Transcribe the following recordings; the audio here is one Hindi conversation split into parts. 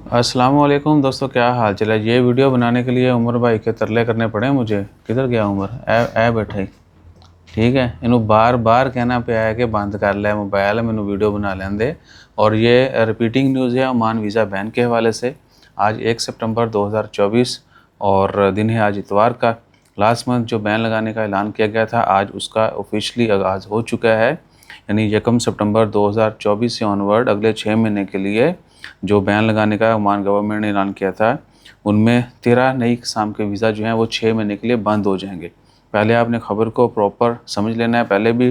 अस्सलाम वालेकुम दोस्तों, क्या हाल चल है। ये वीडियो बनाने के लिए उमर भाई के तरले करने पड़े मुझे। किधर गया उमर? ए बैठे ही। ठीक है, इन्हों बार बार कहना पे आया कि बंद कर ले मोबाइल, मैंने वीडियो बना लें दे। और ये रिपीटिंग न्यूज़ है ओमान वीज़ा बैन के हवाले से। आज 1 सितंबर 2024 और दिन है आज इतवार का। लास्ट मंथ जो बैन लगाने का ऐलान किया गया था, आज उसका ऑफिशियली आगाज़ हो चुका है। यानी 1 सितंबर 2024 से ऑनवर्ड अगले 6 महीने के लिए जो बैन लगाने का ओमान गवर्नमेंट ने ऐलान किया था, उनमें 13 नई किस्म के वीज़ा जो हैं वो 6 महीने के लिए बंद हो जाएंगे। पहले आपने ख़बर को प्रॉपर समझ लेना है, पहले भी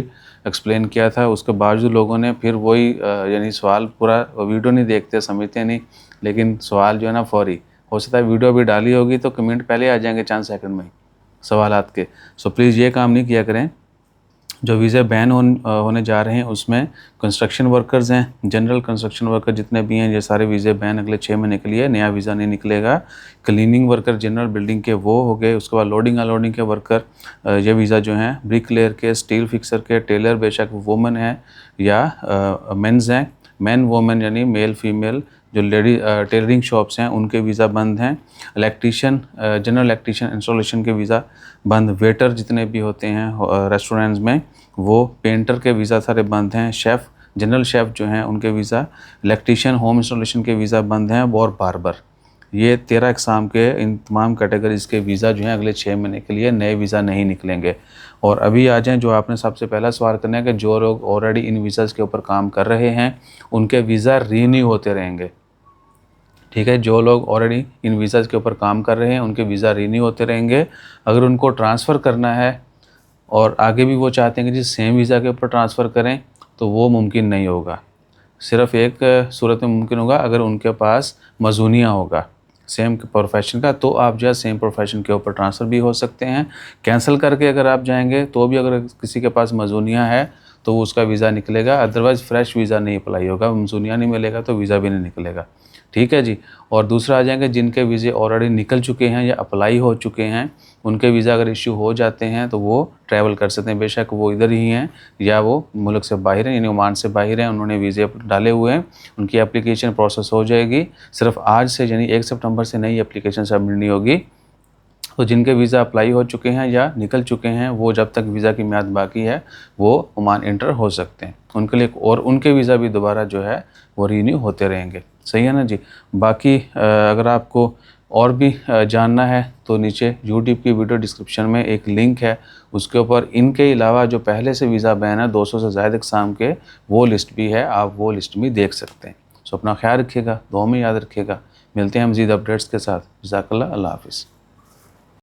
एक्सप्लेन किया था, उसके बावजूद लोगों ने फिर वही यानी सवाल पूरा वीडियो नहीं देखते, समझते नहीं, लेकिन सवाल जो है ना फौरी। हो सकता है वीडियो भी डाली होगी तो कमेंट पहले आ जाएंगे चंद सेकंड में ही सवालात के। सो प्लीज़ ये काम नहीं किया करें। जो वीज़े बैन होने जा रहे हैं उसमें कंस्ट्रक्शन वर्कर्स हैं, जनरल कंस्ट्रक्शन वर्कर जितने भी हैं, ये सारे वीज़े बैन अगले 6 महीने के लिए, नया वीज़ा नहीं निकलेगा। क्लीनिंग वर्कर जनरल बिल्डिंग के वो हो गए। उसके बाद लोडिंग अनलोडिंग के वर्कर, ये वीज़ा जो हैं ब्रिकलेयर के, स्टील फिक्सर के, टेलर बेशक वुमेन है या मेंस हैं, मैन वुमेन यानी मेल फीमेल, जो लेडी टेलरिंग शॉप्स हैं उनके वीज़ा बंद हैं। इलेक्ट्रीशियन, जनरल इलेक्ट्रीशियन इंस्टॉलेशन के वीज़ा बंद। वेटर जितने भी होते हैं रेस्टोरेंट्स में, वो पेंटर के वीज़ा सारे बंद हैं। शेफ़, जनरल शेफ़ जो हैं उनके वीज़ा, इलेक्ट्रीशियन, होम इंस्टॉलेशन के वीज़ा बंद हैं। और बार्बर, ये 13 इकसाम के इन तमाम कैटेगरीज़ के वीज़ा जो हैं अगले 6 महीने के लिए नए वीज़ा नहीं निकलेंगे। और अभी आ जाएँ, जो आपने सबसे पहला सवाल करना है कि जो लोग ऑलरेडी इन वीज़ाज़ के ऊपर काम कर रहे हैं उनके वीज़ा रीन्यू होते रहेंगे। ठीक है, जो लोग ऑलरेडी इन वीज़ाज़ के ऊपर काम कर रहे हैं उनके वीज़ा रीन्यू होते रहेंगे। अगर उनको ट्रांसफ़र करना है और आगे भी वो चाहते हैं कि जी सेम वीज़ा के ऊपर ट्रांसफ़र करें, तो वो मुमकिन नहीं होगा। सिर्फ़ एक सूरत में मुमकिन होगा, अगर उनके पास मज़ूनिया होगा सेम प्रोफेशन का, तो आप जो है सेम प्रोफेशन के ऊपर ट्रांसफ़र भी हो सकते हैं। कैंसिल करके अगर आप जाएंगे तो भी अगर किसी के पास मज़ूनिया है तो उसका वीज़ा निकलेगा, अदरवाइज़ फ्रेश वीज़ा नहीं अप्लाई होगा। मज़ूनिया नहीं मिलेगा तो वीज़ा भी नहीं निकलेगा। ठीक है जी। और दूसरा आ जाएंगे जिनके वीज़े ऑलरेडी निकल चुके हैं या अप्लाई हो चुके हैं, उनके वीज़ा अगर इश्यू हो जाते हैं तो वो ट्रैवल कर सकते हैं, बेशक वो इधर ही हैं या वो मुल्क से बाहर हैं, यानी ओमान से बाहर हैं, उन्होंने वीज़े डाले हुए हैं, उनकी एप्लीकेशन प्रोसेस हो जाएगी। सिर्फ आज से यानी 1 सितंबर से नई एप्लीकेशन सबमिट नहीं होगी। तो जिनके वीज़ा अप्लाई हो चुके हैं या निकल चुके हैं, वो जब तक वीज़ा की म्याद बाकी है वो ओमान एंटर हो सकते हैं उनके लिए, और उनके वीज़ा भी दोबारा जो है वो रीन्यू होते रहेंगे। सही है ना जी। बाकी अगर आपको और भी जानना है तो नीचे यूट्यूब की वीडियो डिस्क्रिप्शन में एक लिंक है, उसके ऊपर इनके अलावा जो पहले से वीज़ा बैन है 200 से ज़्यादा इक़साम के, वो लिस्ट भी है, आप वो लिस्ट भी देख सकते हैं। सो अपना ख्याल रखिएगा, दुआ में याद रखिएगा। मिलते हैं मज़ीद अपडेट्स के साथ। जज़ाकल्लाह, अल्लाह हाफ़िज़।